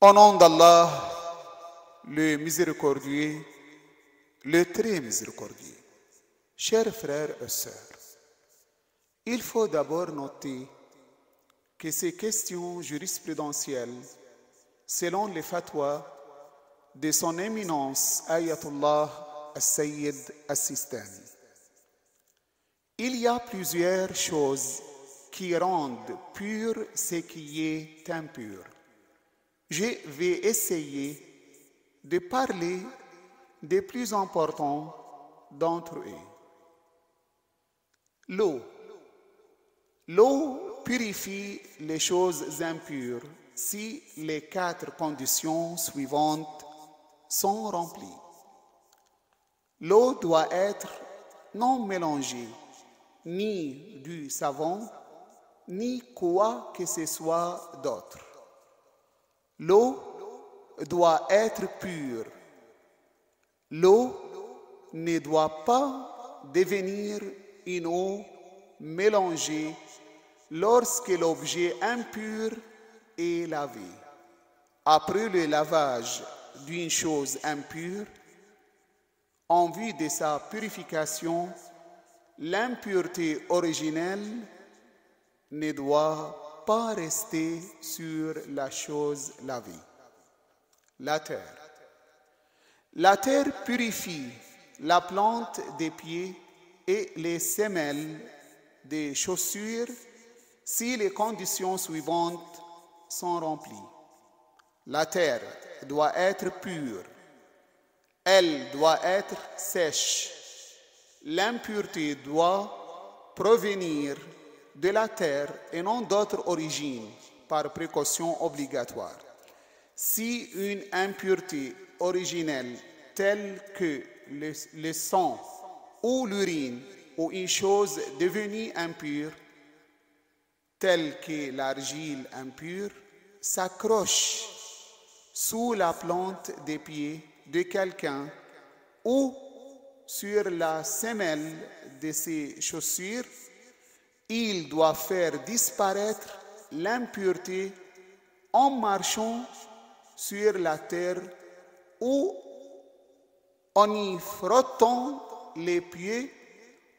Au nom d'Allah, le miséricordieux, le très miséricordieux. Chers frères et sœurs, il faut d'abord noter que ces questions jurisprudentielles, selon les fatwas de son éminence Ayatollah Al-Sayyid Al-Sistani, il y a plusieurs choses qui rendent pur ce qui est impur. Je vais essayer de parler des plus importants d'entre eux. L'eau. L'eau purifie les choses impures si les 4 conditions suivantes sont remplies. L'eau doit être non mélangée, ni du savon, ni quoi que ce soit d'autre. L'eau doit être pure. L'eau ne doit pas devenir une eau mélangée lorsque l'objet impur est lavé. Après le lavage d'une chose impure, en vue de sa purification, l'impureté originelle ne doit pas rester sur la chose lavée. La terre. La terre purifie la plante des pieds et les semelles des chaussures si les conditions suivantes sont remplies. La terre doit être pure. Elle doit être sèche. L'impureté doit provenir de la terre et non d'autre origine par précaution obligatoire. Si une impureté originelle telle que le sang ou l'urine ou une chose devenue impure, telle que l'argile impure, s'accroche sous la plante des pieds de quelqu'un ou sur la semelle de ses chaussures, il doit faire disparaître l'impureté en marchant sur la terre ou en y frottant les pieds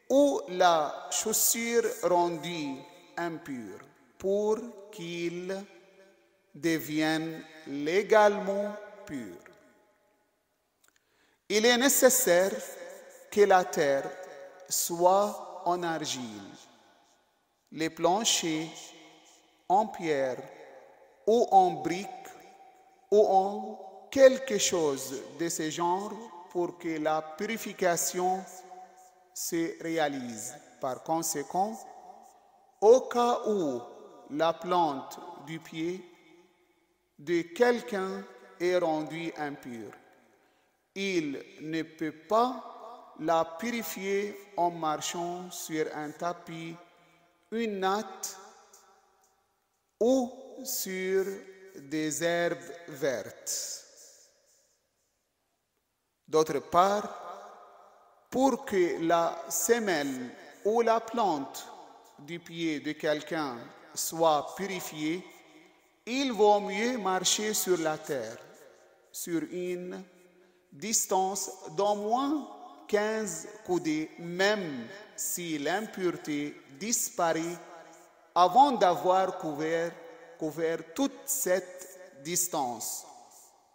ou la chaussure rendue impure pour qu'il devienne légalement pur. Il est nécessaire que la terre soit en argile, les planchers en pierre ou en brique ou en quelque chose de ce genre pour que la purification se réalise. Par conséquent, au cas où la plante du pied de quelqu'un est rendue impure, il ne peut pas la purifier en marchant sur un tapis, une natte ou sur des herbes vertes. D'autre part, pour que la semelle ou la plante du pied de quelqu'un soit purifiée, il vaut mieux marcher sur la terre, sur une distance d'au moins 15 coudées, même si l'impureté disparaît avant d'avoir couvert toute cette distance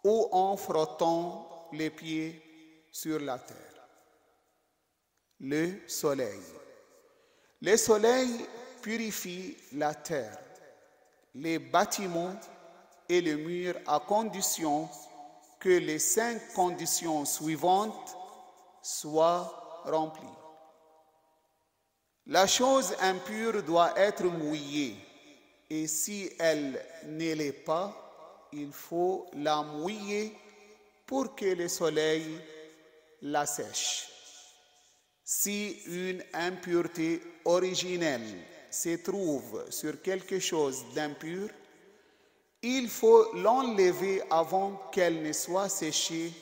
ou en frottant les pieds sur la terre. Le soleil. Le soleil purifie la terre, les bâtiments et le mur à condition que les 5 conditions suivantes soient remplies. La chose impure doit être mouillée et si elle ne l'est pas, il faut la mouiller pour que le soleil la sèche. Si une impureté originelle se trouve sur quelque chose d'impur, il faut l'enlever avant qu'elle ne soit séchée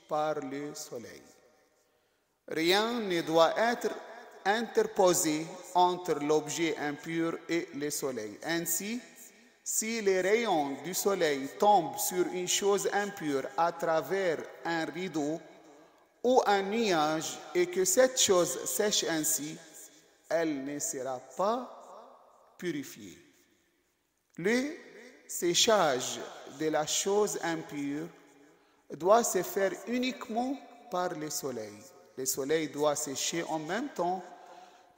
par le soleil. Rien ne doit être interposé entre l'objet impur et le soleil. Ainsi, Si les rayons du soleil tombent sur une chose impure à travers un rideau ou un nuage et que cette chose sèche ainsi, elle ne sera pas purifiée. Le séchage de la chose impure doit se faire uniquement par le soleil. Le soleil doit sécher en même temps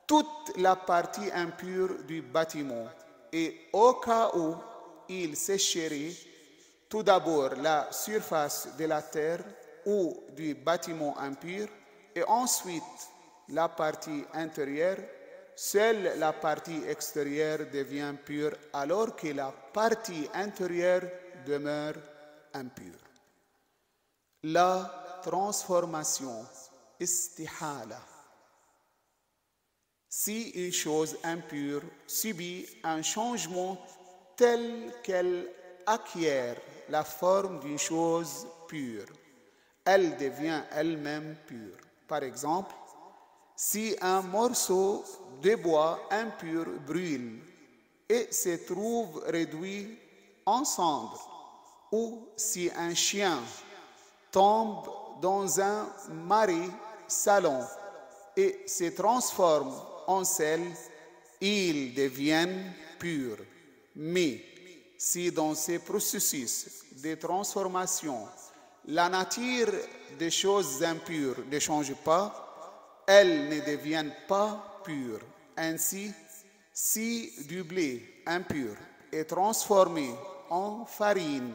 toute la partie impure du bâtiment. Et au cas où il sécherait tout d'abord la surface de la terre ou du bâtiment impur et ensuite la partie intérieure, seule la partie extérieure devient pure alors que la partie intérieure demeure impure. La transformation, istihala. Si une chose impure subit un changement tel qu'elle acquiert la forme d'une chose pure, elle devient elle-même pure. Par exemple, si un morceau de bois impur brûle et se trouve réduit en cendres, ou si un chien tombe dans un marais salon et se transforme en sel, ils deviennent purs. Mais si dans ces processus de transformation, la nature des choses impures ne change pas, elles ne deviennent pas pures. Ainsi, si du blé impur est transformé en farine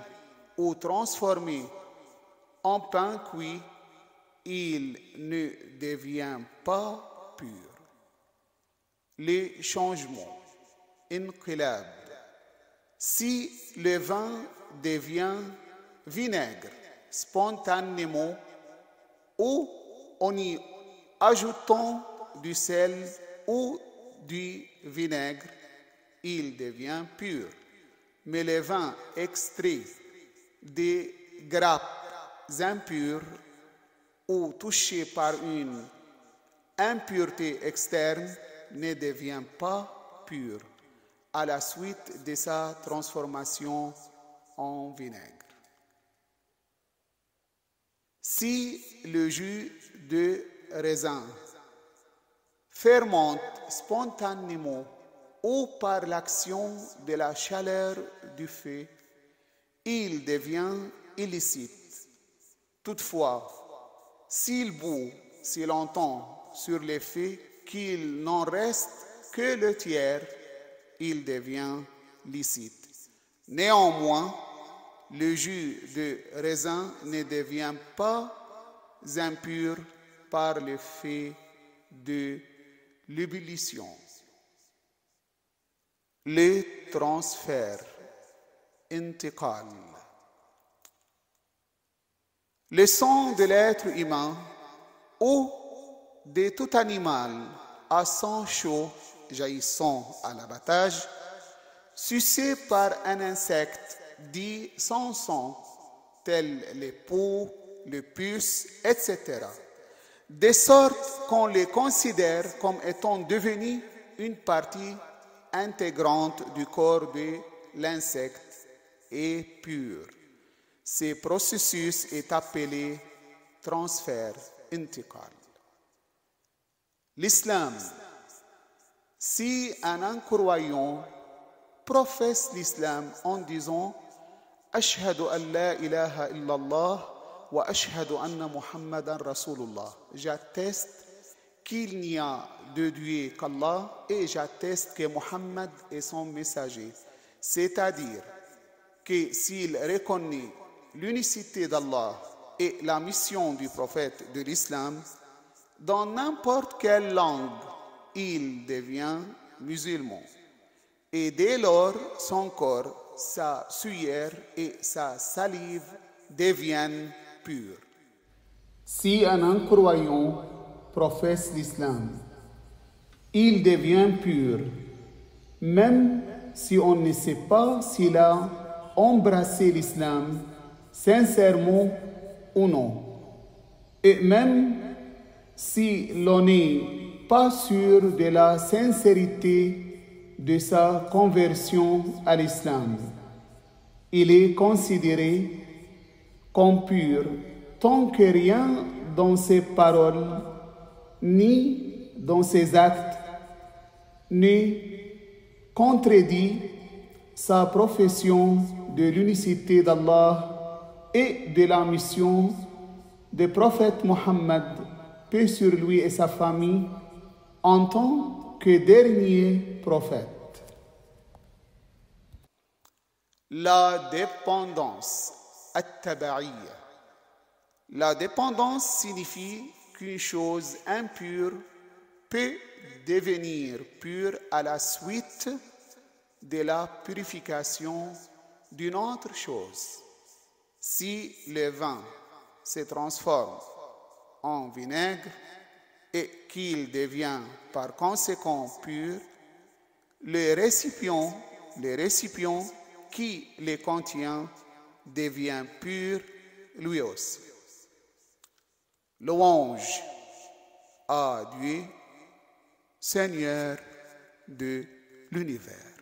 ou transformé en pain cuit, il ne devient pas pur. Les changements, inqilab. Si le vin devient vinaigre spontanément ou en y ajoutant du sel ou du vinaigre, il devient pur. Mais le vin extrait des grappes impures ou touché par une impureté externe ne devient pas pur à la suite de sa transformation en vinaigre. Si le jus de raisin fermente spontanément ou par l'action de la chaleur du feu, il devient illicite. Toutefois, s'il bout si longtemps sur le feu qu'il n'en reste que le tiers, il devient licite. Néanmoins, le jus de raisin ne devient pas impur par l'effet de l'ébullition. Le transfert, intiqal. Le sang de l'être humain ou de tout animal à sang chaud jaillissant à l'abattage, sucé par un insecte dit sans sang, tels les poux, les puces, etc., de sorte qu'on les considère comme étant devenus une partie intégrante du corps de l'insecte et pur. Ce processus est appelé transfert intiqal. L'islam. Si un incroyant professe l'islam en disant « Ashhadu an la ilaha illallah wa ashhadu anna Muhammadan Rasulullah » j'atteste qu'il n'y a de Dieu qu'Allah et j'atteste que Muhammad est son messager. C'est-à-dire que s'il reconnaît l'unicité d'Allah et la mission du prophète de l'islam, dans n'importe quelle langue, il devient musulman. Et dès lors, son corps, sa sueur et sa salive deviennent purs. Si un incroyant professe l'islam, il devient pur, même si on ne sait pas s'il a embrassé l'islam sincèrement ou non. Et même si l'on n'est pas sûr de la sincérité de sa conversion à l'islam. Il est considéré comme pur tant que rien dans ses paroles ni dans ses actes ne contredit sa profession de l'unicité d'Allah et de la mission du prophète Mohammed, paix sur lui et sa famille, en tant que dernier prophète. La dépendance, at-taba'iyya. La dépendance signifie qu'une chose impure peut devenir pure à la suite de la purification d'une autre chose. Si le vin se transforme en vinaigre et qu'il devient par conséquent pur, le récipient qui le contient devient pur lui aussi. Louange à Dieu, Seigneur de l'univers.